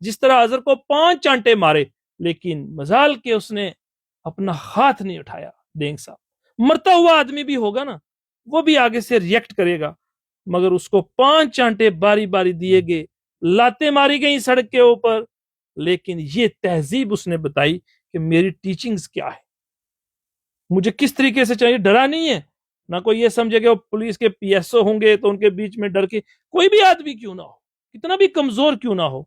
जिस तरह अजहर को 5 चांटे मारे, लेकिन मजाल के उसने अपना हाथ नहीं उठाया। डेंग साहब मरता हुआ आदमी भी होगा ना, वो भी आगे से रिएक्ट करेगा, मगर उसको 5 चांटे बारी बारी दिए गए, लातें मारी गई सड़क के ऊपर, लेकिन ये तहजीब उसने बताई कि मेरी टीचिंग्स क्या है, मुझे किस तरीके से चाहिए। डरा नहीं है ना, कोई ये समझे कि वो पुलिस के पीएसओ होंगे तो उनके बीच में डर के, कोई भी आदमी क्यों ना हो, कितना भी कमजोर क्यों ना हो,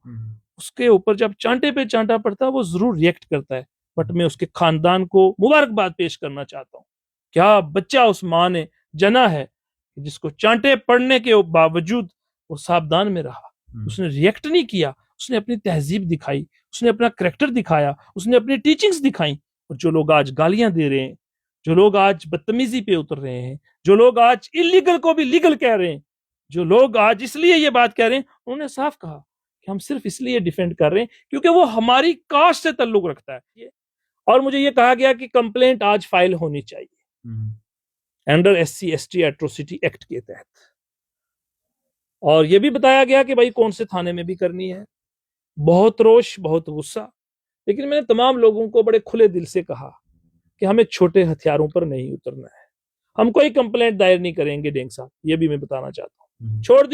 उसके ऊपर जब चांटे पे चांटा पड़ता है वो जरूर रिएक्ट करता है। बट मैं उसके खानदान को मुबारकबाद पेश करना चाहता हूँ। क्या बच्चा उस माँ ने जना है, जिसको चांटे पड़ने के बावजूद वो सावधान में रहा, उसने रिएक्ट नहीं किया, उसने अपनी तहजीब दिखाई, उसने अपना करेक्टर दिखाया, उसने अपनी टीचिंग्स दिखाई। और जो लोग आज गालियां दे रहे हैं, जो लोग आज बदतमीजी पे उतर रहे हैं, जो लोग आज इलीगल को भी लीगल कह रहे हैं, जो लोग आज इसलिए ये बात कह रहे हैं, उन्होंने साफ कहा कि हम सिर्फ इसलिए डिफेंड कर रहे हैं क्योंकि वो हमारी कास्ट से ताल्लुक रखता है। और मुझे ये कहा गया कि कंप्लेंट आज फाइल होनी चाहिए अंडर SC/ST एट्रोसिटी एक्ट के तहत, और ये भी बताया गया कि भाई कौन से थाने में भी करनी है। बहुत रोष, बहुत गुस्सा, लेकिन मैंने तमाम लोगों को बड़े खुले दिल से कहा कि हमें छोटे हथियारों पर नहीं उतरना है, हम कोई कंप्लेंट दायर नहीं करेंगे। डेंग साहब ये भी मैं बताना चाहता हूँ, छोड़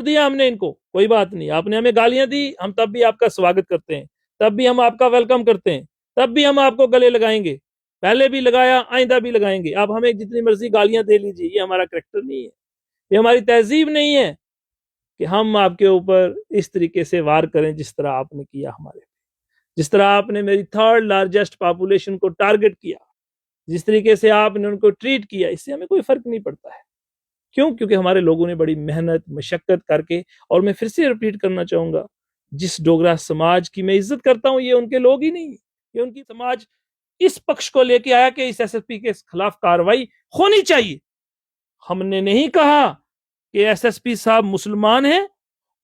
दिया हमने इनको, कोई बात नहीं, आपने हमें गालियां दी, हम तब भी आपका स्वागत करते हैं, तब भी हम आपका वेलकम करते हैं, तब भी हम आपको गले लगाएंगे, पहले भी लगाया, आइंदा भी लगाएंगे। आप हमें जितनी मर्जी गालियां दे लीजिए, ये हमारा करेक्टर नहीं है, ये हमारी तहजीब नहीं है कि हम आपके ऊपर इस तरीके से वार करें जिस तरह आपने किया हमारे, जिस तरह आपने मेरी 3rd लार्जेस्ट पॉपुलेशन को टारगेट किया, जिस तरीके से आपने उनको ट्रीट किया, इससे हमें कोई फर्क नहीं पड़ता है। क्यों? क्योंकि हमारे लोगों ने बड़ी मेहनत मशक्कत करके, और मैं फिर से रिपीट करना चाहूंगा, जिस डोगरा समाज की मैं इज्जत करता हूं, ये उनके लोग ही नहीं, ये उनकी समाज इस पक्ष को लेके आया कि इस SSP के खिलाफ कार्रवाई होनी चाहिए। हमने नहीं कहा कि SSP साहब मुसलमान हैं,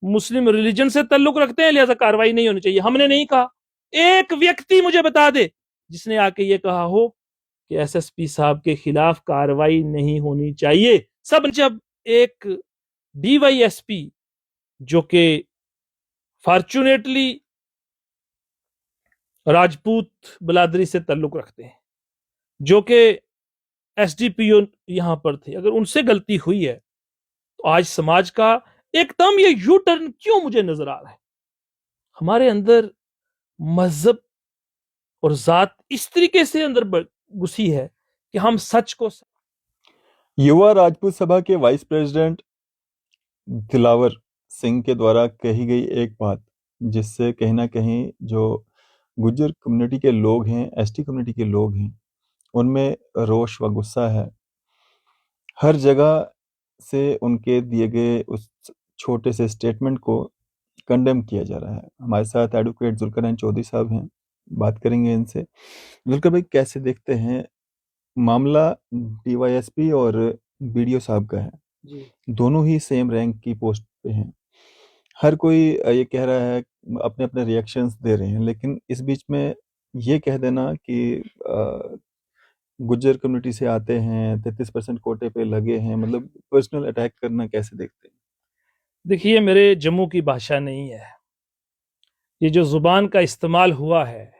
मुस्लिम रिलीजन से ताल्लुक रखते हैं, लिहाजा कार्रवाई नहीं होनी चाहिए, हमने नहीं कहा। एक व्यक्ति मुझे बता दे जिसने आके ये कहा हो कि SSP साहब के खिलाफ कार्रवाई नहीं होनी चाहिए। सब जब एक DYSP जो कि फॉर्चुनेटली राजपूत बिरादरी से ताल्लुक रखते हैं, जो कि SDPO यहां पर थे, अगर उनसे गलती हुई है तो आज समाज का एकदम ये यू टर्न क्यों मुझे नजर आ रहा है? हमारे अंदर मजहब और जात इस तरीके से अंदर घुसी है कि हम सच को। युवा राजपूत सभा के वाइस प्रेसिडेंट दिलावर सिंह के द्वारा कही गई एक बात, जिससे कहीं ना कहीं जो गुज्जर कम्युनिटी के लोग हैं, ST कम्युनिटी के लोग हैं, उनमें रोष व गुस्सा है। हर जगह से उनके दिए गए उस छोटे से स्टेटमेंट को कंडेम किया जा रहा है। हमारे साथ एडवोकेट जुल्कर चौधरी साहब हैं, बात करेंगे इनसे। जुल्कर भाई, कैसे देखते हैं मामला? DYSP और BDO साहब का है, दोनों ही सेम रैंक की पोस्ट पे हैं। हर कोई ये कह रहा है, अपने अपने रिएक्शंस दे रहे हैं, लेकिन इस बीच में ये कह देना कि गुज्जर कम्युनिटी से आते हैं, 33% कोटे पे लगे हैं, मतलब पर्सनल अटैक करना कैसे देखते हैं? देखिए, मेरे जम्मू की भाषा नहीं है, ये जो जुबान का इस्तेमाल हुआ है,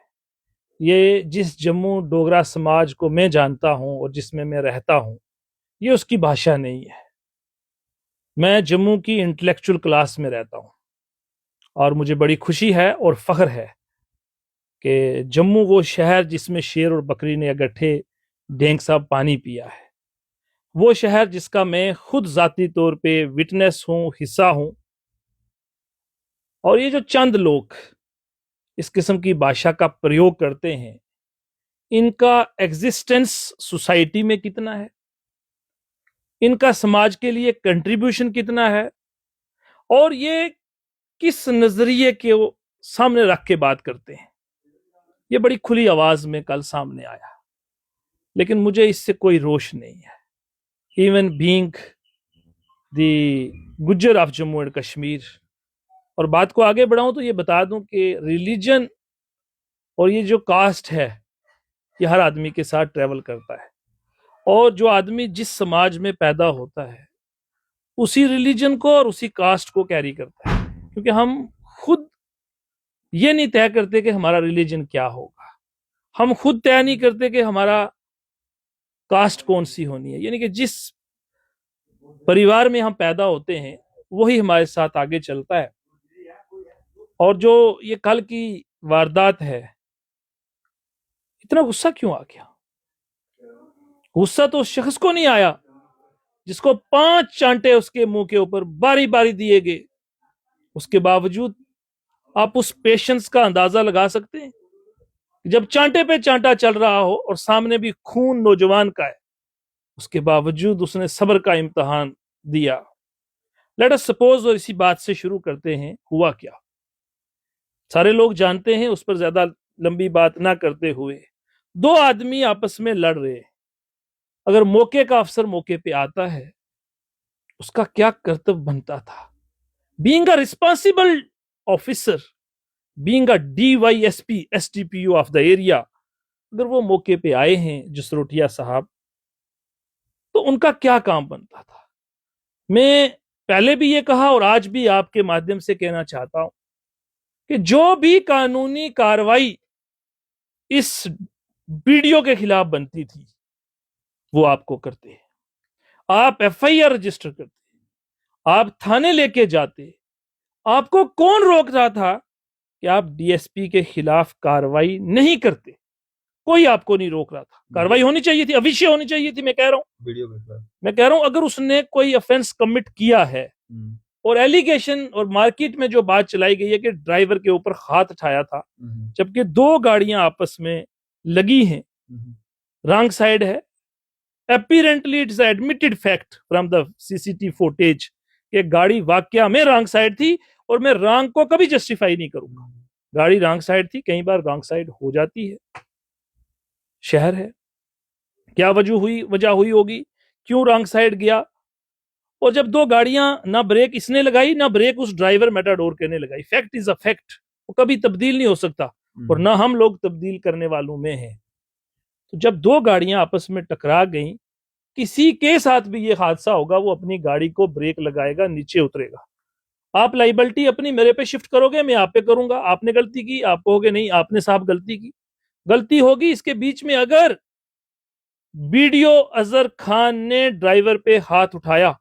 ये जिस जम्मू डोगरा समाज को मैं जानता हूं और जिसमें मैं रहता हूं, ये उसकी भाषा नहीं है। मैं जम्मू की इंटेलेक्चुअल क्लास में रहता हूं, और मुझे बड़ी खुशी है और फख्र है कि जम्मू वो शहर जिसमें शेर और बकरी ने इकट्ठे डेंग साहब पानी पिया है, वो शहर जिसका मैं खुद जाती तौर पे विटनेस हूं, हिस्सा हूं। और ये जो चंद लोग इस किस्म की भाषा का प्रयोग करते हैं, इनका एग्जिस्टेंस सोसाइटी में कितना है, इनका समाज के लिए कंट्रीब्यूशन कितना है, और ये किस नजरिए के वो सामने रख के बात करते हैं, ये बड़ी खुली आवाज में कल सामने आया। लेकिन मुझे इससे कोई रोष नहीं है। Even being the Gujjar of Jammu and Kashmir. और बात को आगे बढ़ाऊं तो ये बता दूं कि रिलीजन और ये जो कास्ट है, ये हर आदमी के साथ ट्रेवल करता है, और जो आदमी जिस समाज में पैदा होता है उसी रिलीजन को और उसी कास्ट को कैरी करता है, क्योंकि हम खुद ये नहीं तय करते कि हमारा रिलीजन क्या होगा, हम खुद तय नहीं करते कि हमारा कास्ट कौन सी होनी है। यानी कि जिस परिवार में हम पैदा होते हैं वही हमारे साथ आगे चलता है। और जो ये कल की वारदात है, इतना गुस्सा क्यों आ गया? गुस्सा तो उस शख्स को नहीं आया जिसको 5 चांटे उसके मुंह के ऊपर बारी बारी दिए गए। उसके बावजूद आप उस पेशेंस का अंदाजा लगा सकते हैं? जब चांटे पे चांटा चल रहा हो और सामने भी खून नौजवान का है, उसके बावजूद उसने सब्र का इम्तिहान दिया। लेट अस सपोज, और इसी बात से शुरू करते हैं, हुआ क्या। सारे लोग जानते हैं, उस पर ज्यादा लंबी बात ना करते हुए, 2 आदमी आपस में लड़ रहे हैं। अगर मौके का अफसर मौके पे आता है, उसका क्या कर्तव्य बनता था? Being a responsible officer, being a DYSP SDPO of the area, अगर वो मौके पे आए हैं जसरोटिया साहब, तो उनका क्या काम बनता था? मैं पहले भी ये कहा और आज भी आपके माध्यम से कहना चाहता हूं कि जो भी कानूनी कार्रवाई इस वीडियो के खिलाफ बनती थी वो आपको करते हैं। आप FIR रजिस्टर करते, आप थाने लेके जाते। आपको कौन रोक रहा था कि आप DSP के खिलाफ कार्रवाई नहीं करते? कोई आपको नहीं रोक रहा था। कार्रवाई होनी चाहिए थी, अवश्य होनी चाहिए थी। मैं कह रहा हूं वीडियो में मैं कह रहा हूं अगर उसने कोई ऑफेंस कमिट किया है, और एलिगेशन और मार्केट में जो बात चलाई गई है कि ड्राइवर के ऊपर हाथ उठाया था, जबकि 2 गाड़ियां आपस में लगी हैं, रॉन्ग साइड है। Apparently it's admitted fact from the CCTV footage कि गाड़ी वाकया में रॉन्ग साइड थी, और मैं रॉन्ग को कभी जस्टिफाई नहीं करूंगा। गाड़ी रॉन्ग साइड थी, कई बार रॉन्ग साइड हो जाती है, शहर है। क्या वजह हुई होगी, क्यों रॉन्ग साइड गया? और जब 2 गाड़ियां, ना ब्रेक इसने लगाई ना ब्रेक उस ड्राइवर मेटाडोर के ने लगाई, फैक्ट इज अ फैक्ट, वो कभी तब्दील नहीं हो सकता, और ना हम लोग तब्दील करने वालों में हैं। तो जब 2 गाड़ियां आपस में टकरा गई, किसी के साथ भी ये हादसा होगा, वो अपनी गाड़ी को ब्रेक लगाएगा, नीचे उतरेगा। आप लाइबिलिटी अपनी मेरे पे शिफ्ट करोगे, मैं आप पे करूंगा। आपने गलती की, आप कहोगे नहीं आपने साहब गलती की। गलती होगी। इसके बीच में अगर वीडियो अजहर खान ने ड्राइवर पे हाथ उठाया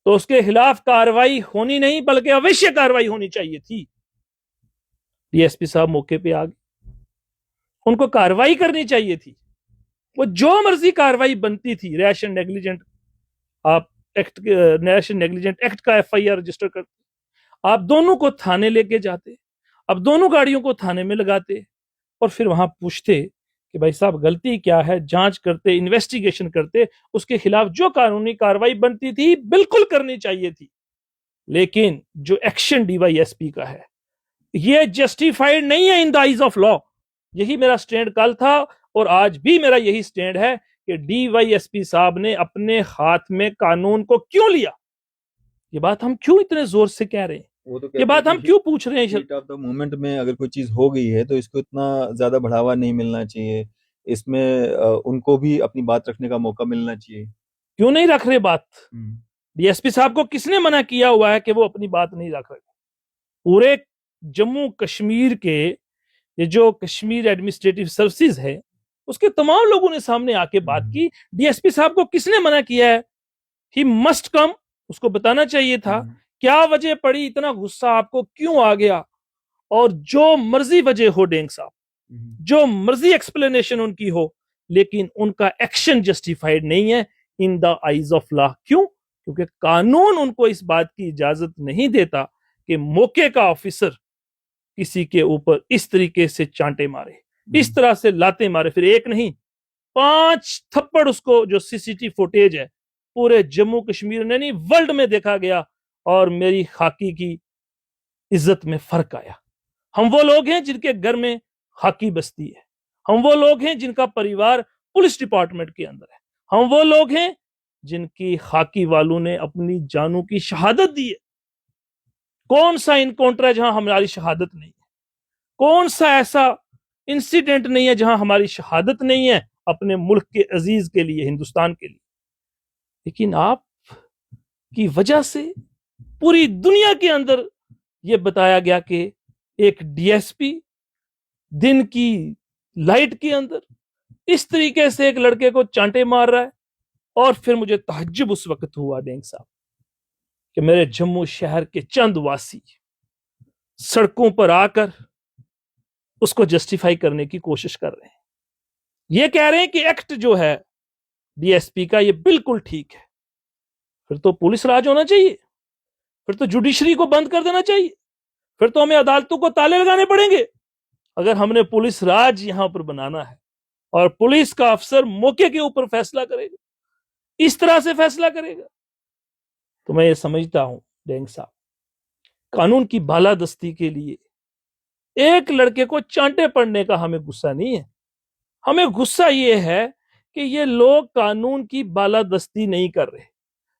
तो उसके खिलाफ कार्रवाई होनी नहीं बल्कि अवश्य कार्रवाई होनी चाहिए थी। DSP साहब मौके पे आ गए, उनको कार्रवाई करनी चाहिए थी। वो जो मर्जी कार्रवाई बनती थी, रैश एंड नेग्लिजेंट आप act, rash and negligent act का FIR रजिस्टर करते, आप दोनों को थाने लेके जाते, अब दोनों गाड़ियों को थाने में लगाते, और फिर वहां पूछते कि भाई साहब गलती क्या है, जांच करते, इन्वेस्टिगेशन करते, उसके खिलाफ जो कानूनी कार्रवाई बनती थी बिल्कुल करनी चाहिए थी। लेकिन जो एक्शन DYSP का है ये जस्टिफाइड नहीं है in the eyes of law. यही मेरा स्टैंड कल था और आज भी मेरा यही स्टैंड है कि DYSP साहब ने अपने हाथ में कानून को क्यों लिया। ये बात हम क्यों इतने जोर से कह रहे हैं, वो तो ये बात हम क्यों पूछ रहे हैं? हीट ऑफ द मोमेंट में अगर कोई चीज हो गई है तो इसको इतना ज्यादा बढ़ावा नहीं मिलना चाहिए, इसमें उनको भी अपनी बात रखने का मौका मिलना चाहिए। क्यों नहीं रख रहे बात? DSP साहब को किसने मना किया हुआ है कि वो अपनी बात नहीं रख रहे? पूरे जम्मू कश्मीर के ये जो कश्मीर एडमिनिस्ट्रेटिव सर्विसेज है उसके तमाम लोगों ने सामने आके बात की। DSP साहब को किसने मना किया है? ही मस्ट कम, उसको बताना चाहिए था। क्या वजह पड़ी, इतना गुस्सा आपको क्यों आ गया? और जो मर्जी वजह हो डेंग साहब, जो मर्जी एक्सप्लेनेशन उनकी हो, लेकिन उनका एक्शन जस्टिफाइड नहीं है in the eyes of law. क्यों? क्योंकि कानून उनको इस बात की इजाजत नहीं देता कि मौके का ऑफिसर किसी के ऊपर इस तरीके से चांटे मारे, इस तरह से लाते मारे, फिर एक नहीं 5 थप्पड़। उसको जो CCTV फुटेज है पूरे जम्मू कश्मीर में नहीं वर्ल्ड में देखा गया, और मेरी खाकी की इज्जत में फर्क आया। हम वो लोग हैं जिनके घर में खाकी बसती है, हम वो लोग हैं जिनका परिवार पुलिस डिपार्टमेंट के अंदर है, हम वो लोग हैं जिनकी खाकी वालों ने अपनी जानों की शहादत दी है। कौन सा इनकाउंटर है जहां हमारी शहादत नहीं है? कौन सा ऐसा इंसिडेंट नहीं है जहां हमारी शहादत नहीं है अपने मुल्क के अजीज के लिए, हिंदुस्तान के लिए? लेकिन आप की वजह से पूरी दुनिया के अंदर यह बताया गया कि एक डीएसपी दिन की लाइट के अंदर इस तरीके से एक लड़के को चांटे मार रहा है। और फिर मुझे तहज्जुब उस वक्त हुआ डेंग साहब कि मेरे जम्मू शहर के चंद वासी सड़कों पर आकर उसको जस्टिफाई करने की कोशिश कर रहे हैं। ये कह रहे हैं कि एक्ट जो है डीएसपी का ये बिल्कुल ठीक है। फिर तो पुलिस राज होना चाहिए, फिर तो जुडिशरी को बंद कर देना चाहिए, फिर तो हमें अदालतों को ताले लगाने पड़ेंगे अगर हमने पुलिस राज यहां पर बनाना है। और पुलिस का अफसर मौके के ऊपर फैसला करेगा, इस तरह से फैसला करेगा। तो मैं ये समझता हूं डेंग साहब, कानून की बालादस्ती के लिए एक लड़के को चांटे पड़ने का हमें गुस्सा नहीं है। हमें गुस्सा ये है कि ये लोग कानून की बालादस्ती नहीं कर रहे।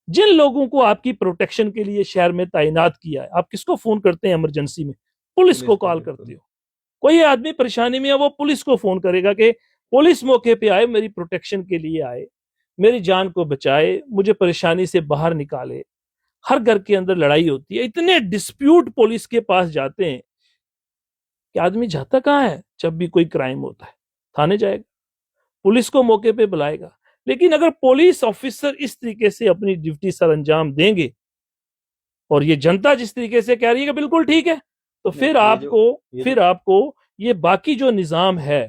जिन लोगों को आपकी प्रोटेक्शन के लिए शहर में तैनात किया है, आप किसको फोन करते हैं इमरजेंसी में? पुलिस को कॉल करते हो। कोई आदमी परेशानी में है, वो पुलिस को फोन करेगा कि पुलिस मौके पे आए, मेरी प्रोटेक्शन के लिए आए, मेरी जान को बचाए, मुझे परेशानी से बाहर निकाले। हर घर के अंदर लड़ाई होती है, इतने डिस्प्यूट पुलिस के पास जाते हैं कि आदमी जाता कहाँ है? जब भी कोई क्राइम होता है थाने जाएगा, पुलिस को मौके पे बुलाएगा। लेकिन अगर पुलिस ऑफिसर इस तरीके से अपनी ड्यूटी सर अंजाम देंगे और ये जनता जिस तरीके से कह रही है कि बिल्कुल ठीक है, तो फिर आपको ये बाकी जो निजाम है,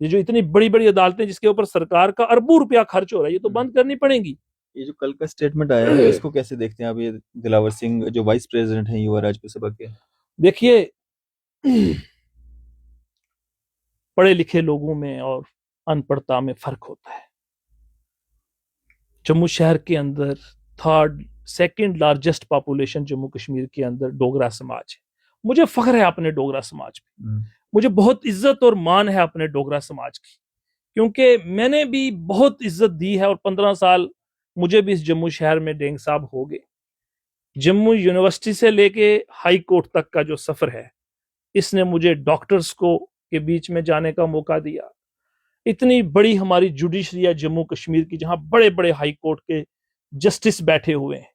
ये जो इतनी बड़ी बड़ी अदालतें जिसके ऊपर सरकार का अरबों रुपया खर्च हो रहा है, ये तो बंद करनी पड़ेगी। ये जो कल का स्टेटमेंट आया है इसको कैसे देखते हैं आप? ये दिलावर सिंह जो वाइस प्रेसिडेंट हैं युवा राज्य सभा के, देखिए, पढ़े लिखे लोगों में और अनपढ़ता में फर्क होता है। जम्मू शहर के अंदर second largest population Jammu Kashmir के अंदर डोगरा समाज है। मुझे फख्र है अपने डोगरा समाज पे, मुझे बहुत इज्जत और मान है अपने डोगरा समाज की, क्योंकि मैंने भी बहुत इज्जत दी है और 15 साल मुझे भी इस जम्मू शहर में डेंग साहब हो गए। जम्मू यूनिवर्सिटी से लेके हाई कोर्ट तक का जो सफर है, इसने मुझे डॉक्टर्स को के बीच में जाने का मौका दिया। इतनी बड़ी हमारी जुडिशरी है जम्मू कश्मीर की, जहां बड़े बड़े हाई कोर्ट के जस्टिस बैठे हुए हैं,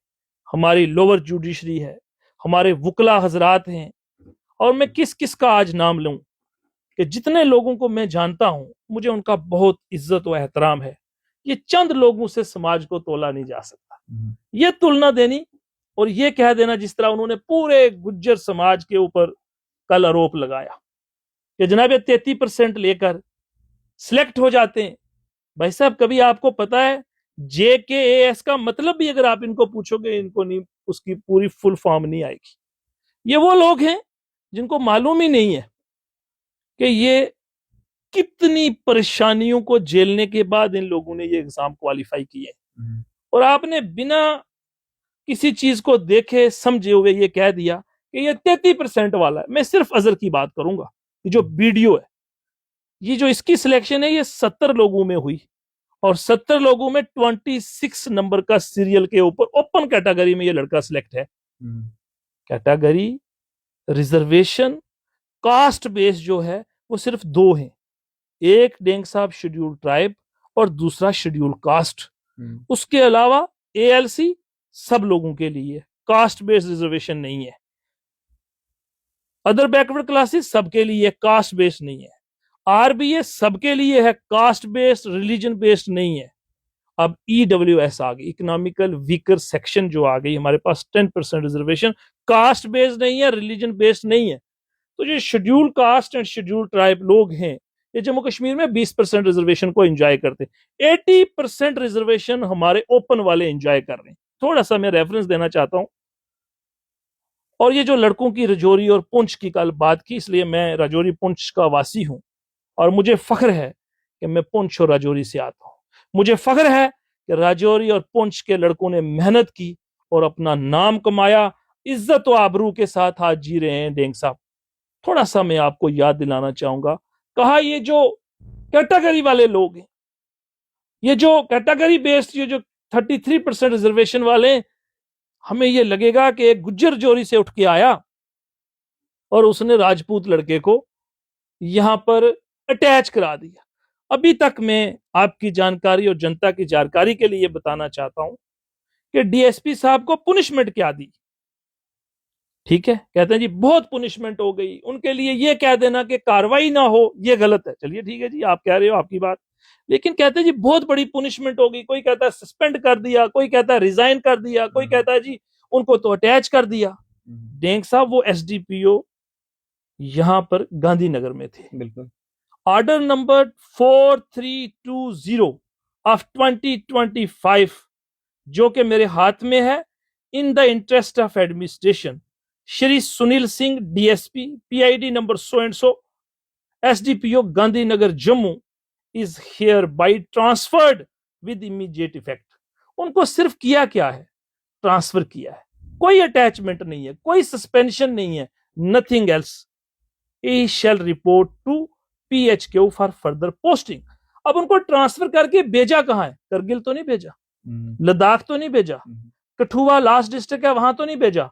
हमारी लोअर जुडिशरी है, हमारे वकला हजरात हैं। और मैं किस किस का आज नाम लूं कि जितने लोगों को मैं जानता हूं, मुझे उनका बहुत इज्जत व एहतराम है। ये चंद लोगों से समाज को तोला नहीं जा सकता। ये तुलना देनी और ये कह देना जिस तरह उन्होंने पूरे गुज्जर समाज के ऊपर कल आरोप लगाया कि जनाब 33% लेकर सिलेक्ट हो जाते हैं। भाई साहब, कभी आपको पता है JKAS का मतलब भी अगर आप इनको पूछोगे, इनको नहीं, उसकी पूरी फुल फॉर्म नहीं आएगी। ये वो लोग हैं जिनको मालूम ही नहीं है कि ये कितनी परेशानियों को झेलने के बाद इन लोगों ने ये एग्जाम क्वालिफाई किए। और आपने बिना किसी चीज को देखे समझे हुए ये कह दिया कि ये 33% वाला है। मैं सिर्फ अजहर की बात करूंगा। ये जो वीडियो है, ये जो इसकी सिलेक्शन है, ये 70 लोगों में हुई और 70 लोगों में 26 नंबर का सीरियल के ऊपर ओपन कैटेगरी में ये लड़का सिलेक्ट है। कैटेगरी, रिजर्वेशन, कास्ट बेस जो है वो सिर्फ 2 हैं। एक डेंग साहब शेड्यूल ट्राइब और दूसरा शेड्यूल कास्ट। उसके अलावा ALC सब लोगों के लिए, कास्ट बेस्ड रिजर्वेशन नहीं है। अदर बैकवर्ड क्लासेस सबके लिए, कास्ट बेस्ड नहीं है। RBA सबके लिए है, कास्ट बेस्ड रिलीजन बेस्ड नहीं है। अब EWS आ गई, इकोनॉमिकल वीकर सेक्शन जो आ गई, हमारे पास 10% रिजर्वेशन, कास्ट बेस्ड नहीं है, रिलीजन बेस्ड नहीं है। तो जो schedule caste and schedule tribe लोग हैं, ये जम्मू कश्मीर में 20% रिजर्वेशन को एंजॉय करते हैं। 80% रिजर्वेशन हमारे ओपन वाले एंजॉय कर रहे हैं। थोड़ा सा मैं रेफरेंस देना चाहता हूं। और ये जो लड़कों की राजौरी और पुंछ की कल बात की, इसलिए मैं राजौरी पुंछ का वासी हूं और मुझे फख्र है कि मैं पुंछ और राजौरी से आता हूं। मुझे फख्र है कि राजौरी और पुंछ के लड़कों ने मेहनत की और अपना नाम कमाया, इज्जत और आबरू के साथ आज जी रहे हैं डेंग साहब। थोड़ा सा मैं आपको याद दिलाना चाहूंगा, कहा ये जो कैटेगरी वाले लोग हैं, ये जो कैटेगरी बेस्ड, ये जो 33% रिजर्वेशन वाले, हमें ये लगेगा कि एक गुज्जर जोरी से उठ के आया और उसने राजपूत लड़के को यहां पर अटैच करा दिया। अभी तक मैं आपकी जानकारी और जनता की जानकारी के लिए बताना चाहता हूं कि DSP साहब को पुनिशमेंट क्या दी। ठीक है, कहते हैं जी बहुत पुनिशमेंट हो गई, उनके लिए ये कह देना कि कार्रवाई ना हो ये गलत है। चलिए ठीक है जी, आप कह रहे हो आपकी बात, लेकिन कहते हैं जी बहुत बड़ी पुनिशमेंट हो गई। कोई कहता है सस्पेंड कर दिया, कोई कहता है रिजाइन कर दिया, कोई कहता है जी उनको तो अटैच कर दिया। डेंग साहब वो एसडीपीओ यहां पर गांधीनगर में थे। बिल्कुल। ऑर्डर नंबर 4320 ऑफ 2025 जो कि मेरे हाथ में है, in the interest of administration Shri Sunil Singh DSP PID number so and so SDPO Gandhinagar Jammu is here by transferred with immediate effect. उनको सिर्फ किया क्या है, ट्रांसफर किया है, कोई अटैचमेंट नहीं है, कोई सस्पेंशन नहीं है, nothing else. He shall report to PHQ for further posting. अब उनको ट्रांसफर करके भेजा कहां है, करगिल तो नहीं भेजा, लद्दाख तो नहीं भेजा, कठुआ लास्ट डिस्ट्रिक्ट है वहां तो नहीं भेजा,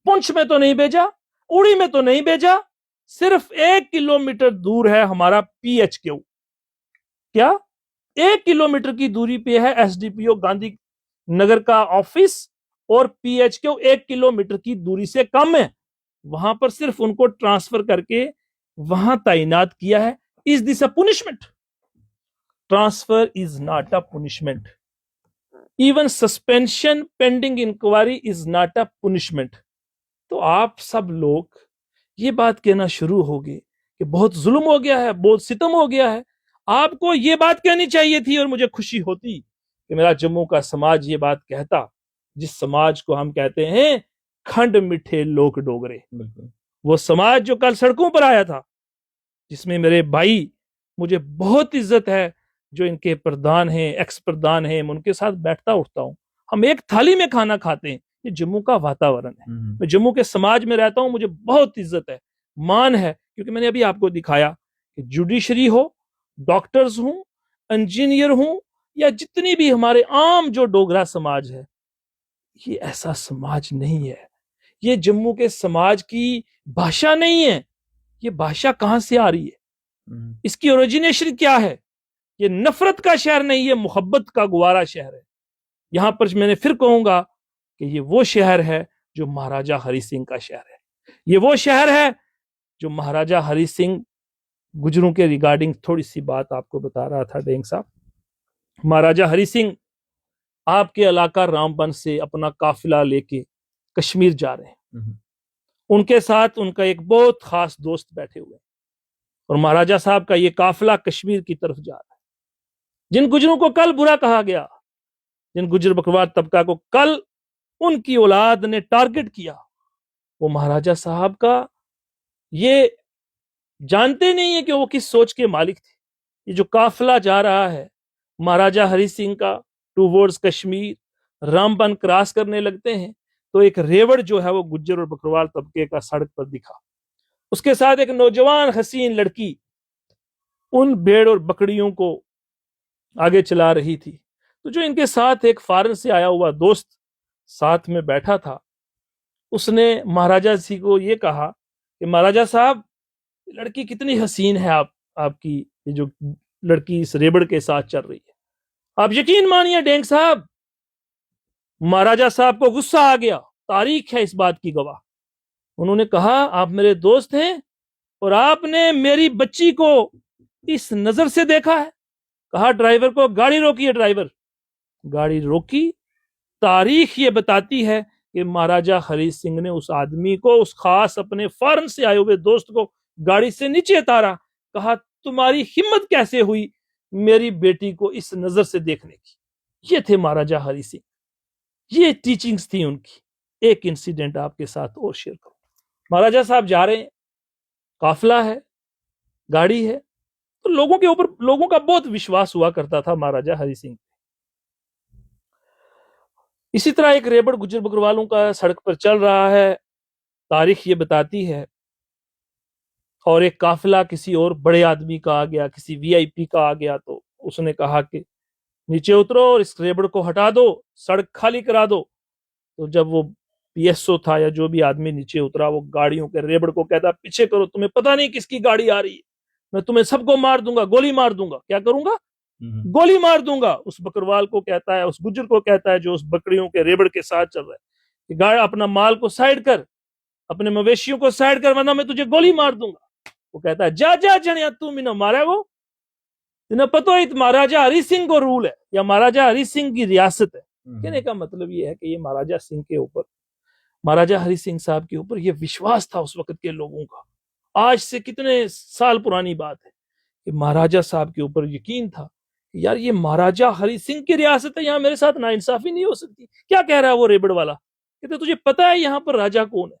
पुंछ में तो नहीं भेजा, उड़ी में तो नहीं भेजा, सिर्फ 1 किलोमीटर दूर है हमारा पीएचक्यू। क्या 1 किलोमीटर की दूरी पे है एसडीपीओ गांधी नगर का ऑफिस, और पीएचक्यू 1 किलोमीटर की दूरी से कम है। वहां पर सिर्फ उनको ट्रांसफर करके वहां तैनात किया है। Is this a punishment? Transfer is not a punishment. Even suspension pending inquiry is not a punishment. तो आप सब लोग ये बात कहना शुरू हो गए कि बहुत जुल्म हो गया है, बहुत सितम हो गया है। आपको ये बात कहनी चाहिए थी और मुझे खुशी होती कि मेरा जम्मू का समाज ये बात कहता, जिस समाज को हम कहते हैं खंड मिठे लोक डोगरे। वो समाज जो कल सड़कों पर आया था, जिसमें मेरे भाई, मुझे बहुत इज्जत है, जो इनके प्रधान हैं, एक्स प्रधान हैं, मैं उनके साथ बैठता उठता हूं, हम एक थाली में खाना खाते हैं। ये जम्मू का वातावरण है। मैं जम्मू के समाज में रहता हूं, मुझे बहुत इज्जत है, मान है, क्योंकि मैंने अभी आपको दिखाया कि जुडिशरी हो, डॉक्टर्स हूं, इंजीनियर हूं, या जितनी भी हमारे आम जो डोगरा समाज है, ये ऐसा समाज नहीं है। ये जम्मू के समाज की भाषा नहीं है। ये भाषा कहां से आ रही है, इसकी ओरिजिनेशन क्या है? ये नफरत का शहर नहीं, ये मोहब्बत का गुवारा शहर है। यहां पर मैंने फिर कहूंगा कि ये वो शहर है जो महाराजा हरि सिंह का शहर है। ये वो शहर है जो महाराजा हरि सिंह, गुजरों के रिगार्डिंग थोड़ी सी बात आपको बता रहा था डेंग साहब। महाराजा हरि सिंह आपके इलाका रामबन से अपना काफिला लेके कश्मीर जा रहे हैं। उनके साथ उनका एक बहुत खास दोस्त बैठे हुए हैं, और महाराजा साहब का ये काफिला कश्मीर की तरफ जा रहा है। जिन गुजरों को कल बुरा कहा गया, जिन गुजर बकरवाल तबका को कल उनकी औलाद ने टारगेट किया, वो महाराजा साहब का ये जानते नहीं है कि वो किस सोच के मालिक थे। ये जो काफिला जा रहा है महाराजा हरि सिंह का टूवर्ड्स कश्मीर, रामबन क्रॉस करने लगते हैं तो एक रेवड़ जो है वो गुज्जर और बकरवाल तबके का सड़क पर दिखा। उसके साथ एक नौजवान हसीन लड़की उन भेड़ और बकरियों को आगे चला रही थी। तो जो इनके साथ एक फॉरेन से आया हुआ दोस्त साथ में बैठा था, उसने महाराजा जी को ये कहा कि महाराजा साहब, लड़की कितनी हसीन है, आपकी ये जो लड़की इस रेबड़ के साथ चल रही है। आप यकीन मानिए डेंग साहब, महाराजा साहब को गुस्सा आ गया, तारीख है इस बात की गवाह। उन्होंने कहा, आप मेरे दोस्त हैं और आपने मेरी बच्ची को इस नजर से देखा है? कहा ड्राइवर को गाड़ी रोकिए। ड्राइवर गाड़ी रोकी। तारीख ये बताती है कि महाराजा हरि सिंह ने उस आदमी को, उस खास अपने फॉरेन से आए हुए दोस्त को गाड़ी से नीचे उतारा। कहा, तुम्हारी हिम्मत कैसे हुई मेरी बेटी को इस नजर से देखने की? ये थे महाराजा हरि सिंह, ये टीचिंग्स थी उनकी। एक इंसिडेंट आपके साथ और शेयर करूं। महाराजा साहब जा रहे हैं, काफिला है, गाड़ी है, तो लोगों के ऊपर लोगों का बहुत विश्वास हुआ करता था महाराजा हरि सिंह। इसी तरह एक रेबड़ गुज्जर बकरवालों का सड़क पर चल रहा है, तारीख ये बताती है, और एक काफिला किसी और बड़े आदमी का आ गया, किसी वीआईपी का आ गया, तो उसने कहा कि नीचे उतरो और इस रेबड़ को हटा दो, सड़क खाली करा दो। तो जब वो पीएसओ था या जो भी आदमी नीचे उतरा, वो गाड़ियों के रेबड़ को कहता, पीछे करो, तुम्हें पता नहीं किसकी गाड़ी आ रही है, मैं तुम्हें सबको मार दूंगा, गोली मार दूंगा। क्या करूंगा? गोली मार दूंगा। उस बकरवाल को कहता है, उस गुज्जर को कहता है जो उस बकरियों के रेबड़ के साथ चल रहा है, कि गाड़ी अपना माल को साइड कर, अपने मवेशियों को साइड कर, वरना मैं तुझे गोली मार दूंगा। वो कहता है जा जा जनिया तू मिनो मारा वो, इन्हें पता है महाराजा हरि सिंह को रूल है या महाराजा हरि सिंह की रियासत है। कहने का मतलब ये है कि ये महाराजा सिंह के ऊपर, महाराजा हरि सिंह साहब के ऊपर ये विश्वास था उस वक्त के लोगों का। आज से कितने साल पुरानी बात है कि महाराजा साहब के ऊपर यकीन था कि यार ये महाराजा हरि सिंह की रियासत है, यहाँ मेरे साथ नाइंसाफी नहीं हो सकती। क्या कह रहा है वो रेबड़ वाला? कहते तुझे पता है यहाँ पर राजा कौन है?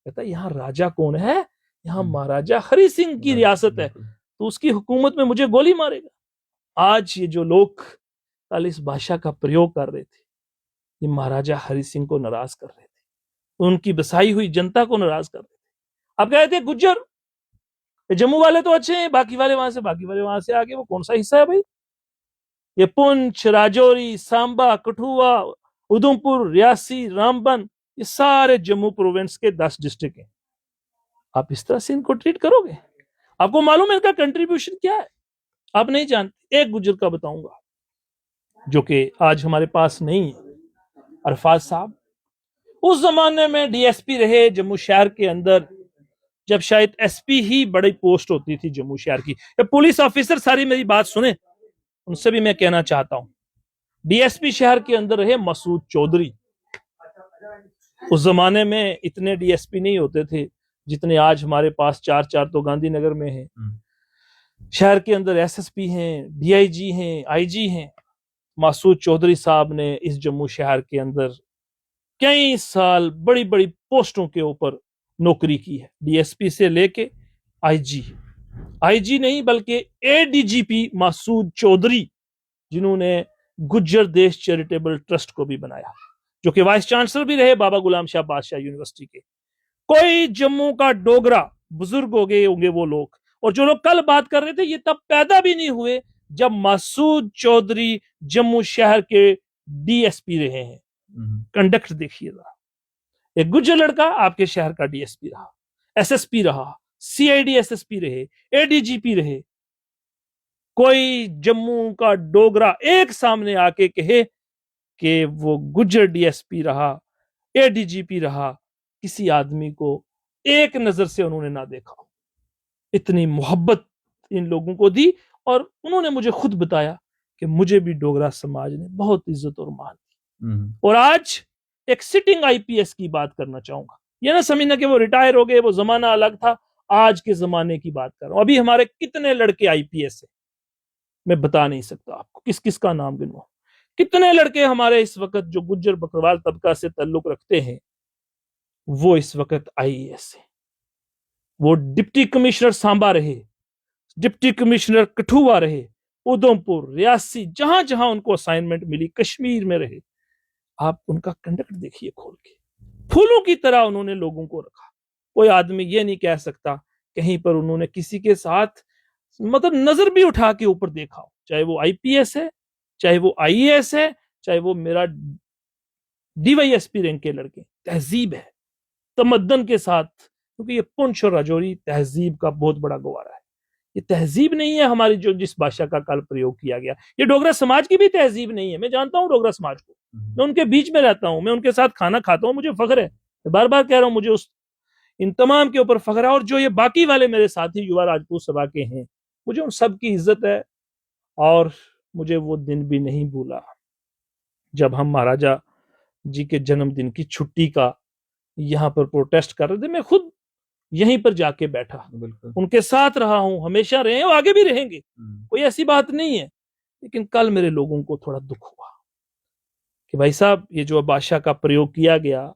कहता यहाँ राजा कौन है? यहाँ महाराजा हरि सिंह की रियासत है, तो उसकी हुकूमत में मुझे गोली मारेगा। आज ये जो लोग कल इस भाषा का प्रयोग कर रहे थे, ये महाराजा हरि सिंह को नाराज कर रहे थे, उनकी बसाई हुई जनता को नाराज कर रहे थे। अब कह रहे थे गुज्जर जम्मू वाले तो अच्छे हैं, बाकी वाले वहां से, बाकी वाले वहां से आगे वो कौन सा हिस्सा है भाई? ये पुंछ, राजौरी, सांबा, कठुआ, उधमपुर, रियासी, रामबन, ये सारे जम्मू प्रोविंस के 10 डिस्ट्रिक्ट हैं। आप इस तरह से इनको ट्रीट करोगे? आपको मालूम है इनका कंट्रीब्यूशन क्या है? आप नहीं जानते। एक गुज्जर का बताऊंगा जो कि आज हमारे पास नहीं है, अरफाज साहब। उस जमाने में डीएसपी रहे जम्मू शहर के अंदर, जब शायद एसपी ही बड़ी पोस्ट होती थी जम्मू शहर की। पुलिस ऑफिसर सारी मेरी बात सुने, उनसे भी मैं कहना चाहता हूं। डीएसपी शहर के अंदर रहे मसूद चौधरी। उस जमाने में इतने डीएसपी नहीं होते थे जितने आज हमारे पास, 4 तो गांधीनगर में हैं। शहर के अंदर एसएसपी हैं, डीआईजी हैं, आईजी हैं। मसूद चौधरी साहब ने इस जम्मू शहर के अंदर कई साल बड़ी बड़ी पोस्टों के ऊपर नौकरी की है, डीएसपी से लेके आईजी नहीं बल्कि एडीजीपी मसूद चौधरी, जिन्होंने गुज्जर देश चैरिटेबल ट्रस्ट को भी बनाया, जो कि वाइस चांसलर भी रहे बाबा गुलाम शाह बादशाह यूनिवर्सिटी के। कोई जम्मू का डोगरा बुजुर्ग हो गए होंगे वो लोग, और जो लोग कल बात कर रहे थे ये तब पैदा भी नहीं हुए जब मसूद चौधरी जम्मू शहर के डीएसपी रहे हैं। कंडक्ट देखिएगा, एक गुज्जर लड़का आपके शहर का डीएसपी रहा, एसएसपी रहा, सीआईडी एसएसपी रहे, एडीजीपी रहे। कोई जम्मू का डोगरा एक सामने आके कहे कि वो गुज्जर डीएसपी रहा, एडीजीपी रहा, किसी आदमी को एक नजर से उन्होंने ना देखा। इतनी मोहब्बत इन लोगों को दी, और उन्होंने मुझे खुद बताया कि मुझे भी डोगरा समाज ने बहुत इज्जत और मान दी। और आज एक सिटिंग आईपीएस की बात करना चाहूंगा। ये ना समझना कि वो रिटायर हो गए, वो जमाना अलग था, आज के जमाने की बात कर रहा हूं। अभी हमारे कितने लड़के आईपीएस है, मैं बता नहीं सकता आपको, किस किस का नाम गिनूं। कितने लड़के हमारे इस वक्त जो गुज्जर बकरवाल तबका से ताल्लुक रखते हैं, वो इस वक्त आईएएस है। वो डिप्टी कमिश्नर सांबा रहे, डिप्टी कमिश्नर कठुआ रहे, उधमपुर, रियासी, जहां जहां उनको असाइनमेंट मिली, कश्मीर में रहे। आप उनका कंडक्ट देखिए खोल के, फूलों की तरह उन्होंने लोगों को रखा। कोई आदमी ये नहीं कह सकता कहीं पर उन्होंने किसी के साथ मतलब नजर भी उठा के ऊपर देखा हो, चाहे वो आईपीएस है, चाहे वो आईएएस है, चाहे वो मेरा डीवाईएसपी रैंक के लड़के। तहजीब है, तमद्दन के साथ, क्योंकि ये पुंछ और राजौरी तहजीब का बहुत बड़ा गवारा है। ये तहजीब नहीं है हमारी, जो जिस भाषा का कल प्रयोग किया गया। ये डोगरा समाज की भी तहजीब नहीं है। मैं जानता हूं डोगरा समाज को, मैं उनके बीच में रहता हूं, मैं उनके साथ खाना खाता हूं, मुझे फख्र है। मैं बार बार कह रहा हूं, मुझे उस इन तमाम के ऊपर फख्र है। और जो ये बाकी वाले मेरे साथी युवा राजपूत सभा के हैं, मुझे उन सब की इज्जत है। और मुझे वो दिन भी नहीं भूला जब हम महाराजा जी के जन्मदिन की छुट्टी का यहाँ पर प्रोटेस्ट कर रहे थे। मैं खुद यहीं पर जाके बैठा, उनके साथ रहा हूं, हमेशा रहे और आगे भी रहेंगे, कोई ऐसी बात नहीं है। लेकिन कल मेरे लोगों को थोड़ा दुख हुआ कि भाई साहब, ये जो भाषा का प्रयोग किया गया,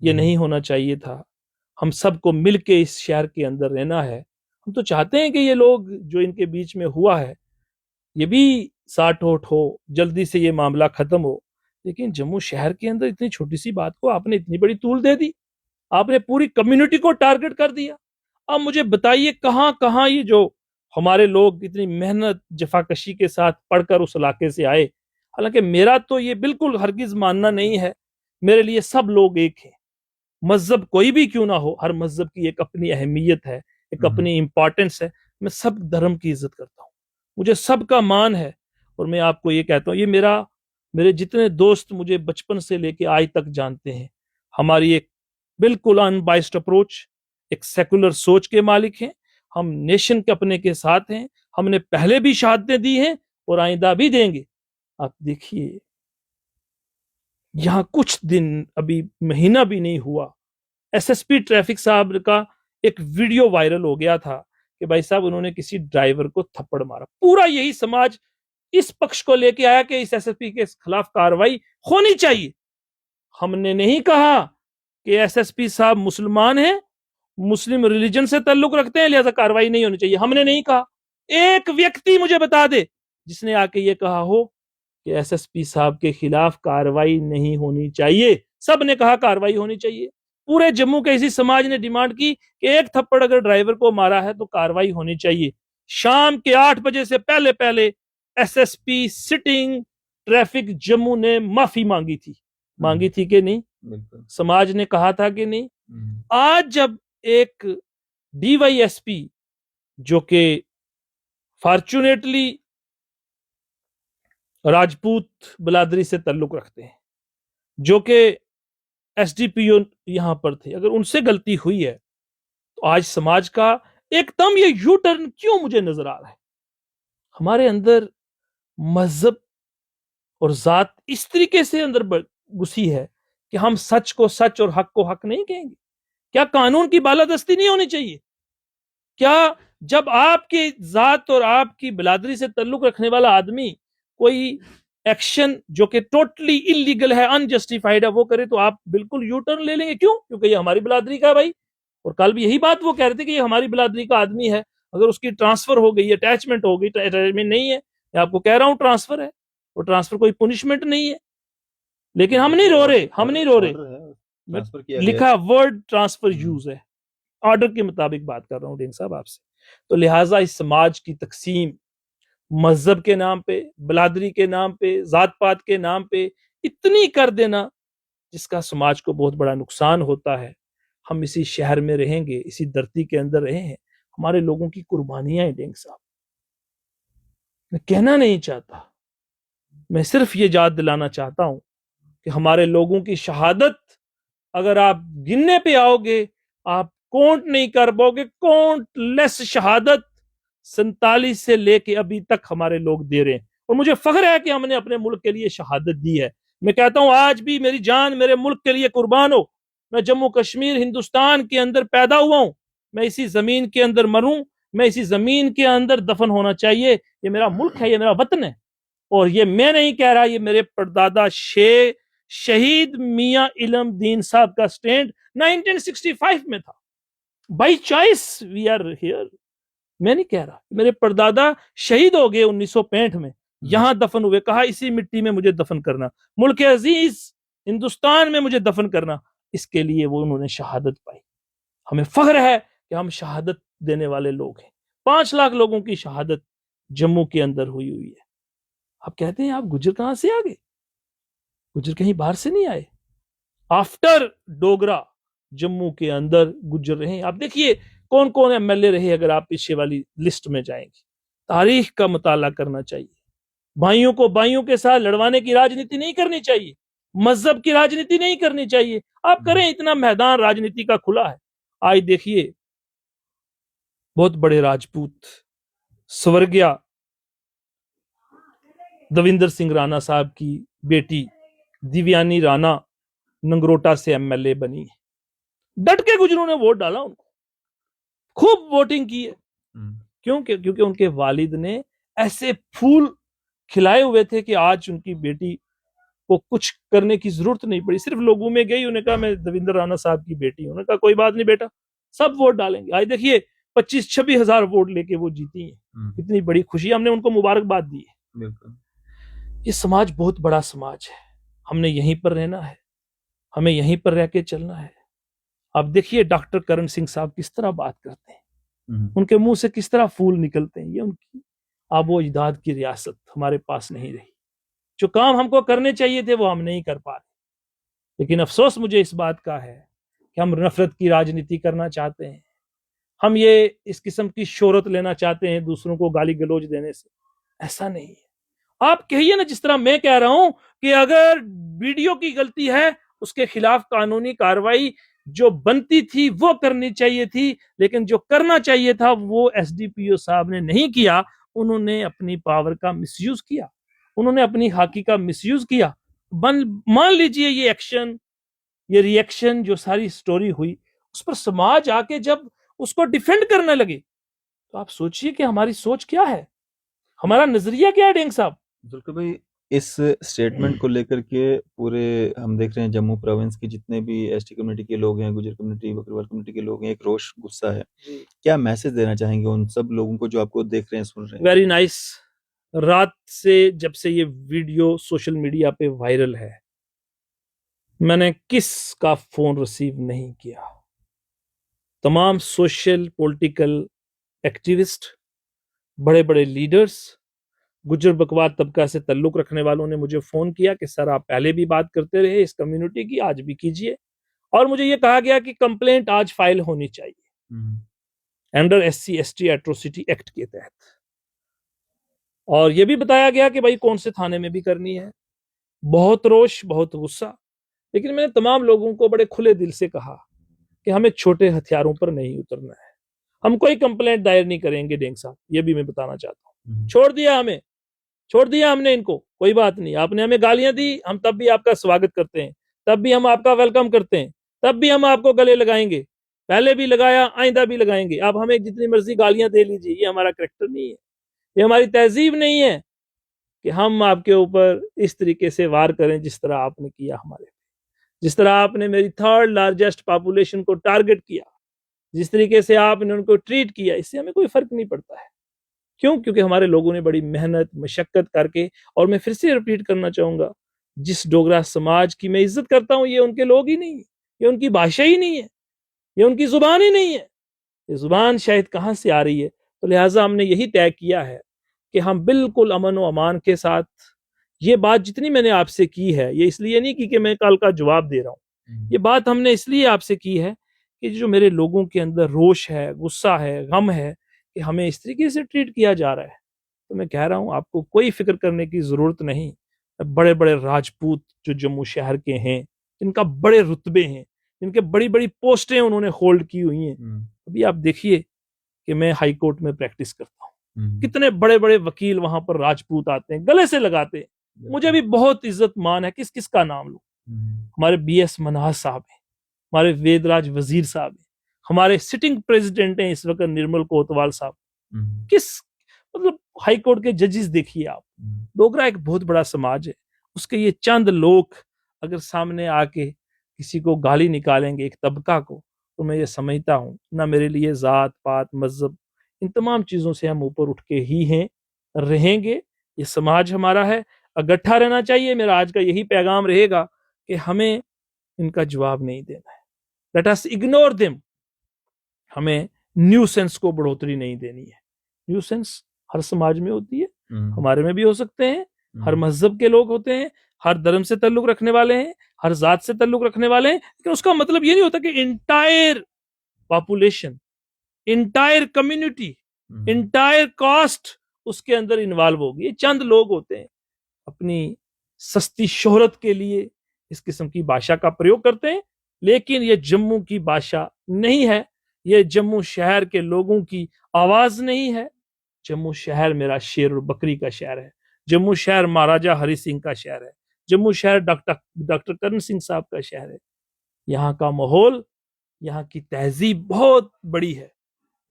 ये नहीं होना चाहिए था। हम सबको मिलके इस शहर के अंदर रहना है। हम तो चाहते हैं कि ये लोग जो इनके बीच में हुआ है, ये भी साठ होठ हो, जल्दी से ये मामला खत्म हो। लेकिन जम्मू शहर के अंदर इतनी छोटी सी बात को आपने इतनी बड़ी तूल दे दी, आपने पूरी कम्युनिटी को टारगेट कर दिया। अब मुझे बताइए कहां कहां ये जो हमारे लोग इतनी मेहनत जफाकशी के साथ पढ़कर उस इलाके से आए। हालांकि मेरा तो ये बिल्कुल हरगिज मानना नहीं है, मेरे लिए सब लोग एक हैं, मजहब कोई भी क्यों ना हो, हर मजहब की एक अपनी अहमियत है, एक अपनी इंपॉर्टेंस है। मैं सब धर्म की इज्जत करता हूँ, मुझे सबका मान है। और मैं आपको ये कहता हूँ, ये मेरे जितने दोस्त मुझे बचपन से लेके आज तक जानते हैं, हमारी एक बिल्कुल अनबाइस्ड अप्रोच, एक सेकुलर सोच के मालिक हैं। हम नेशन के अपने के साथ हैं। हमने पहले भी शहादतें दी हैं और आइंदा भी देंगे। आप देखिए, यहां कुछ दिन, अभी महीना भी नहीं हुआ, एसएसपी ट्रैफिक साहब का एक वीडियो वायरल हो गया था कि भाई साहब उन्होंने किसी ड्राइवर को थप्पड़ मारा। पूरा यही समाज इस पक्ष को लेके आया कि इस एसएसपी के खिलाफ कार्रवाई होनी चाहिए। हमने नहीं कहा कि एसएसपी साहब मुसलमान हैं, मुस्लिम रिलीजन से ताल्लुक रखते हैं, लिहाजा कार्रवाई नहीं होनी चाहिए। हमने नहीं कहा। एक व्यक्ति मुझे बता दे जिसने आके ये कहा हो कि एसएसपी साहब के खिलाफ कार्रवाई नहीं होनी चाहिए। सब ने कहा कार्रवाई होनी चाहिए। पूरे जम्मू के इसी समाज ने डिमांड की कि एक थप्पड़ अगर ड्राइवर को मारा है तो कार्रवाई होनी चाहिए। शाम के 8 बजे से पहले पहले एसएसपी सिटिंग ट्रैफिक जम्मू ने माफी मांगी थी कि नहीं? बिल्कुल। समाज ने कहा था कि नहीं? आज जब एक डीवाईएसपी जो कि फॉर्चुनेटली राजपूत बिरादरी से ताल्लुक रखते हैं, जो कि एसडीपीओ यहां पर थे, अगर उनसे गलती हुई है तो आज समाज का एकदम ये यू टर्न क्यों मुझे नजर आ रहा है? हमारे अंदर मजहब और जात इस तरीके से अंदर घुसी है कि हम सच को सच और हक को हक नहीं कहेंगे। क्या कानून की बालादस्ती नहीं होनी चाहिए? क्या जब आपकी जात और आपकी बिरादरी से ताल्लुक रखने वाला आदमी कोई एक्शन जो कि टोटली इलीगल है, अनजस्टिफाइड है, वो करे तो आप बिल्कुल यू टर्न ले लेंगे? क्यों? क्योंकि ये हमारी बिरादरी का है भाई। और कल भी यही बात वो कह रहे थे कि ये हमारी बिरादरी का आदमी है, अगर उसकी ट्रांसफर हो गई, अटैचमेंट हो गई, अटैचमेंट नहीं है, मैं आपको कह रहा हूं ट्रांसफर है, वो ट्रांसफर कोई पुनिशमेंट नहीं है। लेकिन हम नहीं रो रहे, हम नहीं रो रहे। ट्रांसफर किया लिखा वर्ड ट्रांसफर यूज है, ऑर्डर के मुताबिक बात कर रहा हूं डेंग साहब आपसे। तो लिहाजा इस समाज की तकसीम मजहब के नाम पे, बिरादरी के नाम पे, जात पात के नाम पे इतनी कर देना, जिसका समाज को बहुत बड़ा नुकसान होता है। हम इसी शहर में रहेंगे, इसी धरती के अंदर रहे हैं, हमारे लोगों की कुर्बानियां हैं डेंग साहब। मैं कहना नहीं चाहता, मैं सिर्फ ये याद दिलाना चाहता हूं कि हमारे लोगों की शहादत अगर आप गिनने पे आओगे, आप काउंट नहीं कर पाओगे। काउंटलेस शहादत 47 से लेके अभी तक हमारे लोग दे रहे हैं, और मुझे फख्र है कि हमने अपने मुल्क के लिए शहादत दी है। मैं कहता हूं आज भी मेरी जान मेरे मुल्क के लिए कुर्बान हो। मैं जम्मू कश्मीर हिंदुस्तान के अंदर पैदा हुआ हूं, मैं इसी जमीन के अंदर मरूं, मैं इसी जमीन के अंदर दफन होना चाहिए। ये मेरा मुल्क है, ये मेरा वतन है। और ये मैं नहीं कह रहा, ये मेरे परदादा शहीद मियां इलम दीन साहब का स्टैंड 1965 में था। By choice we are here. मैं नहीं कह रहा, मेरे परदादा शहीद हो गए 1965 में, यहां दफन हुए, कहा इसी मिट्टी में मुझे दफन करना, मुल्क अजीज हिंदुस्तान में मुझे दफन करना। इसके लिए वो उन्होंने शहादत पाई। हमें फख्र है कि हम शहादत देने वाले लोग हैं। 5 लाख लोगों की शहादत जम्मू के अंदर हुई है। आप कहते हैं आप गुज्जर कहां से आ गए? गुज्जर कहीं बाहर से नहीं आए। आफ्टर डोगरा जम्मू के अंदर गुज्जर रहे। आप देखिए कौन कौन एमएलए रहे, अगर आप पीछे वाली लिस्ट में जाएंगे। तारीख का मुताला करना चाहिए। भाइयों को भाइयों के साथ लड़वाने की राजनीति नहीं करनी चाहिए, मजहब की राजनीति नहीं करनी चाहिए। आप करें, इतना मैदान राजनीति का खुला है। आज देखिए बहुत बड़े राजपूत स्वर्गीय दविंदर सिंह राणा साहब की बेटी दिव्यानी राणा नंगरोटा से एमएलए बनी है। डट के गुजरों ने वोट डाला उनको, खूब वोटिंग की है। क्योंकि उनके वालिद ने ऐसे फूल खिलाए हुए थे कि आज उनकी बेटी को कुछ करने की जरूरत नहीं पड़ी। सिर्फ लोगों में गई, उन्हें कहा मैं दविंदर राणा साहब की बेटी हूं। उन्होंने कहा कोई बात नहीं बेटा, सब वोट डालेंगे। आज देखिए 25-26 हजार वोट लेके वो जीती है। कितनी बड़ी खुशी, हमने उनको मुबारकबाद दी है। ये समाज बहुत बड़ा समाज है, हमने यहीं पर रहना है, हमें यहीं पर रह के चलना है। आप देखिए डॉक्टर करण सिंह साहब किस तरह बात करते हैं, उनके मुंह से किस तरह फूल निकलते हैं। ये उनकी आबो इजाद की रियासत हमारे पास नहीं रही। जो काम हमको करने चाहिए थे वो हम नहीं कर पा रहे। लेकिन अफसोस मुझे इस बात का है कि हम नफरत की राजनीति करना चाहते हैं, हम ये इस किस्म की शोहरत लेना चाहते हैं दूसरों को गाली गलौज देने से। ऐसा नहीं है। आप कहिए ना, जिस तरह मैं कह रहा हूं कि अगर वीडियो की गलती है उसके खिलाफ कानूनी कार्रवाई जो बनती थी वो करनी चाहिए थी, लेकिन जो करना चाहिए था वो एसडीपीओ साहब ने नहीं किया। उन्होंने अपनी पावर का मिसयूज किया, उन्होंने अपनी हाकी का मिसयूज किया। मान लीजिए ये एक्शन, ये रिएक्शन, जो सारी स्टोरी हुई उस पर समाज आके जब उसको डिफेंड करने लगे, तो आप सोचिए कि हमारी सोच क्या है, हमारा नजरिया क्या है डेंग साहब। बिल्कुल भाई, इस स्टेटमेंट को लेकर के पूरे हम देख रहे हैं जम्मू प्रोविंस के जितने भी एसटी कम्युनिटी के लोग हैं, गुजर कम्युनिटी, बकरवाल कम्युनिटी के लोग हैं, एक रोष, गुस्सा है। क्या मैसेज देना चाहेंगे उन सब लोगों को जो आपको देख रहे हैं, सुन रहे हैं? Very nice. रात से जब से ये वीडियो सोशल मीडिया पे वायरल है, मैंने किस का फोन रिसीव नहीं किया। तमाम सोशल पॉलिटिकल एक्टिविस्ट, बड़े बड़े लीडर्स, गुज्जर बकवाल तबका से ताल्लुक रखने वालों ने मुझे फोन किया कि सर आप पहले भी बात करते रहे इस कम्युनिटी की, आज भी कीजिए। और मुझे ये कहा गया कि कंप्लेंट आज फाइल होनी चाहिए under SC ST atrocity act के तहत। और ये भी बताया गया कि भाई कौन से थाने में भी करनी है। बहुत रोष, बहुत गुस्सा। लेकिन मैंने तमाम लोगों को बड़े खुले दिल से कहा कि हमें छोटे हथियारों पर नहीं उतरना है, हम कोई कंप्लेंट दायर नहीं करेंगे डेंग साहब, ये भी मैं बताना चाहता हूँ। छोड़ दिया हमें, छोड़ दिया हमने इनको, कोई बात नहीं। आपने हमें गालियां दी, हम तब भी आपका स्वागत करते हैं, तब भी हम आपका वेलकम करते हैं, तब भी हम आपको गले लगाएंगे, पहले भी लगाया, आइंदा भी लगाएंगे। आप हमें जितनी मर्जी गालियां दे लीजिए, ये हमारा करेक्टर नहीं है, ये हमारी तहजीब नहीं है कि हम आपके ऊपर इस तरीके से वार करें जिस तरह आपने किया हमारे, जिस तरह आपने मेरी थर्ड लार्जेस्ट पॉपुलेशन को टारगेट किया, जिस तरीके से आपने उनको ट्रीट किया, इससे हमें कोई फर्क नहीं पड़ता है। क्यों? क्योंकि हमारे लोगों ने बड़ी मेहनत मशक्कत करके, और मैं फिर से रिपीट करना चाहूंगा, जिस डोगरा समाज की मैं इज्जत करता हूं, ये उनके लोग ही नहीं है, ये उनकी भाषा ही नहीं है, ये उनकी जुबान ही नहीं है, ये जुबान शायद कहां से आ रही है। तो लिहाजा हमने यही तय किया है कि हम बिल्कुल अमन व अमान के साथ, ये बात जितनी मैंने आपसे की है, ये इसलिए नहीं की कि मैं कल का जवाब दे रहा हूं, ये बात हमने इसलिए आपसे की है कि जो मेरे लोगों के अंदर रोष है, गुस्सा है, गम है कि हमें इस तरीके से ट्रीट किया जा रहा है। तो मैं कह रहा हूं आपको कोई फिक्र करने की जरूरत नहीं। बड़े बड़े राजपूत जो जम्मू शहर के हैं, जिनका बड़े रुतबे हैं, जिनके बड़ी बड़ी पोस्टें उन्होंने होल्ड की हुई हैं, अभी आप देखिए कि मैं हाई कोर्ट में प्रैक्टिस करता हूँ, कितने बड़े बड़े वकील वहां पर राजपूत आते हैं, गले से लगाते हैं, मुझे भी बहुत इज्जत मान है। किस किस का नाम लूं? हमारे BS मनाज साहब हैं, हमारे वेदराज वजीर साहब हैं, हमारे सिटिंग प्रेसिडेंट हैं इस वक्त निर्मल कोतवाल साहब, किस मतलब हाई कोर्ट के जजेस देखिए आप। डोगरा एक बहुत बड़ा समाज है, उसके ये चंद लोग अगर सामने आके किसी को गाली निकालेंगे, एक तबका को, तो मैं ये समझता हूँ ना, मेरे लिए जात पात मजहब इन तमाम चीजों से हम ऊपर उठ के ही हैं, रहेंगे। ये समाज हमारा है, इकट्ठा रहना चाहिए। मेरा आज का यही पैगाम रहेगा कि हमें इनका जवाब नहीं देना है, लेट अस इग्नोर देम। हमें न्यूसेंस को बढ़ोतरी नहीं देनी है। न्यूसेंस हर समाज में होती है, हमारे में भी हो सकते हैं, हर मजहब के लोग होते हैं, हर धर्म से ताल्लुक रखने वाले हैं, हर जात से ताल्लुक रखने वाले हैं, लेकिन उसका मतलब ये नहीं होता कि entire population, entire community, entire caste उसके अंदर इन्वॉल्व होगी। ये चंद लोग होते हैं, अपनी सस्ती शोहरत के लिए इस किस्म की भाषा का प्रयोग करते हैं, लेकिन ये जम्मू की भाषा नहीं है, ये जम्मू शहर के लोगों की आवाज नहीं है। जम्मू शहर मेरा शेर और बकरी का शहर है, जम्मू शहर महाराजा हरि सिंह का शहर है, जम्मू शहर डॉक्टर करण सिंह साहब का शहर है। यहाँ का माहौल, यहाँ की तहजीब बहुत बड़ी है,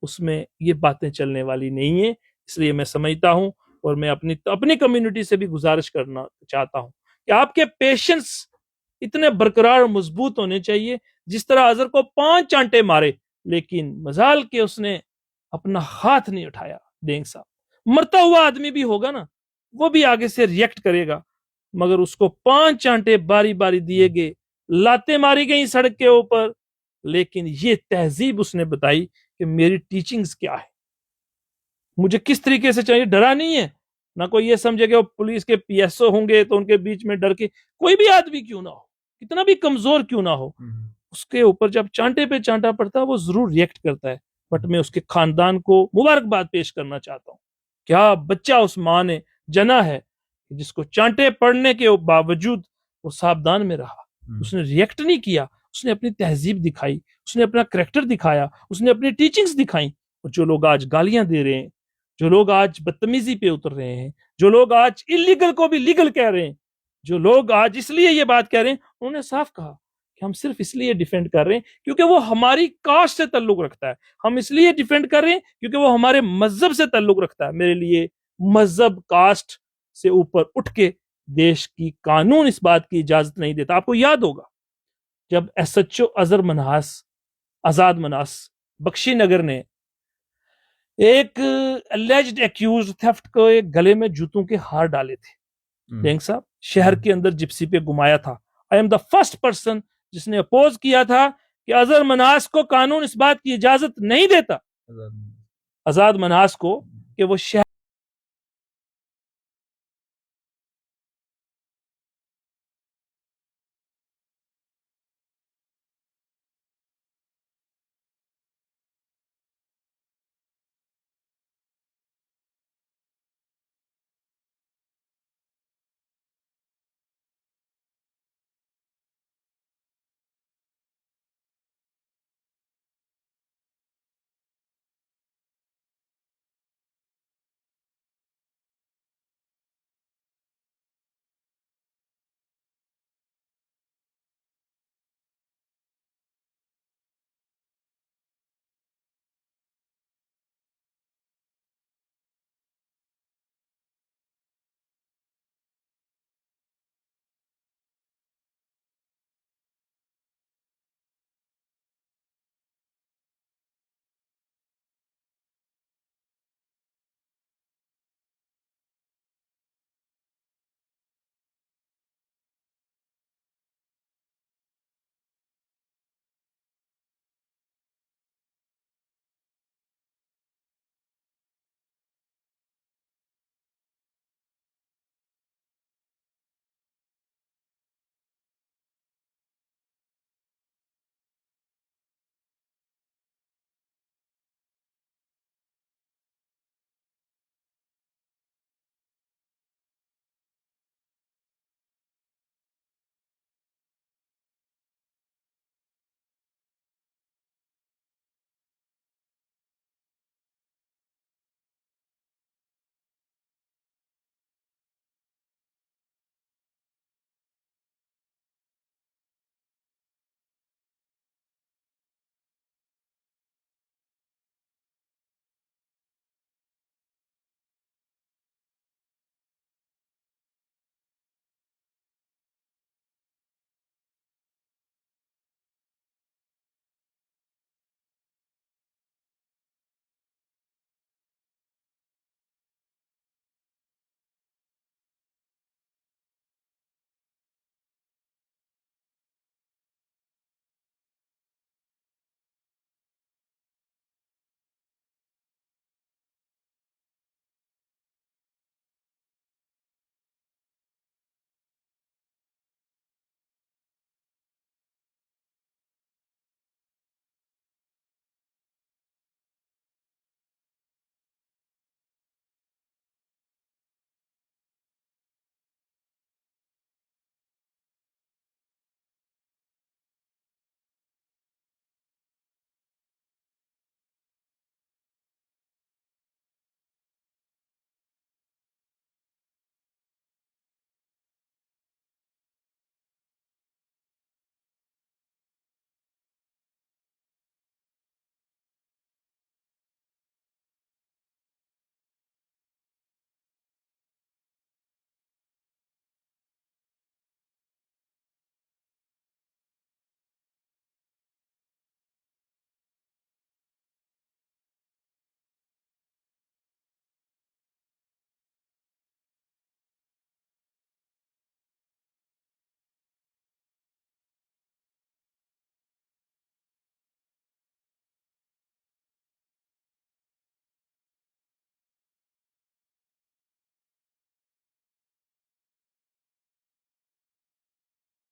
उसमें ये बातें चलने वाली नहीं है। इसलिए मैं समझता हूं, और मैं अपनी कम्युनिटी से भी गुजारिश करना चाहता हूं कि आपके पेशेंस इतने बरकरार और मजबूत होने चाहिए। जिस तरह अजहर को 5 चांटे मारे, लेकिन मजाल के उसने अपना हाथ नहीं उठाया। डेंग साहब मरता हुआ आदमी भी होगा ना, वो भी आगे से रिएक्ट करेगा, मगर उसको 5 चांटे बारी बारी दिए गए, लातें मारी गई सड़क के ऊपर, लेकिन ये तहजीब उसने बताई कि मेरी टीचिंग्स क्या है, मुझे किस तरीके से चाहिए। डरा नहीं है ना, कोई ये समझे कि वो पुलिस के PSO होंगे तो उनके बीच में डर के, कोई भी आदमी क्यों ना हो, कितना भी कमजोर क्यों ना हो, उसके ऊपर जब चांटे पे चांटा पड़ता है वो जरूर रिएक्ट करता है। बट मैं उसके खानदान को मुबारकबाद पेश करना चाहता हूँ। क्या बच्चा उस माँ ने जना है जिसको चांटे पड़ने के बावजूद वो सावधान में रहा, उसने रिएक्ट नहीं किया, उसने अपनी तहजीब दिखाई, उसने अपना करैक्टर दिखाया, उसने अपनी टीचिंग्स दिखाई। और जो लोग आज गालियां दे रहे हैं, जो लोग आज बदतमीजी पे उतर रहे हैं, जो लोग आज इलीगल को भी लीगल कह रहे हैं, जो लोग आज इसलिए ये बात कह रहे हैं, उन्होंने साफ कहा कि हम सिर्फ इसलिए डिफेंड कर रहे हैं क्योंकि वो हमारी कास्ट से ताल्लुक रखता है, हम इसलिए डिफेंड कर रहे हैं क्योंकि वो हमारे मजहब से ताल्लुक रखता है। मेरे लिए मजहब कास्ट से ऊपर उठ के देश की कानून इस बात की इजाजत नहीं देता। आपको याद होगा जब एसएचओ आजाद मनास बख्शी नगर ने एक अलेज्ड एक्यूज थेफ्ट को एक गले में जूतों के हार डाले थे, डेंग साहब शहर के अंदर जिप्सी पे घुमाया था। I am the first person जिसने अपोज किया था कि अजहर मनास को कानून इस बात की इजाजत नहीं देता, आजाद मनास को, कि वो शहर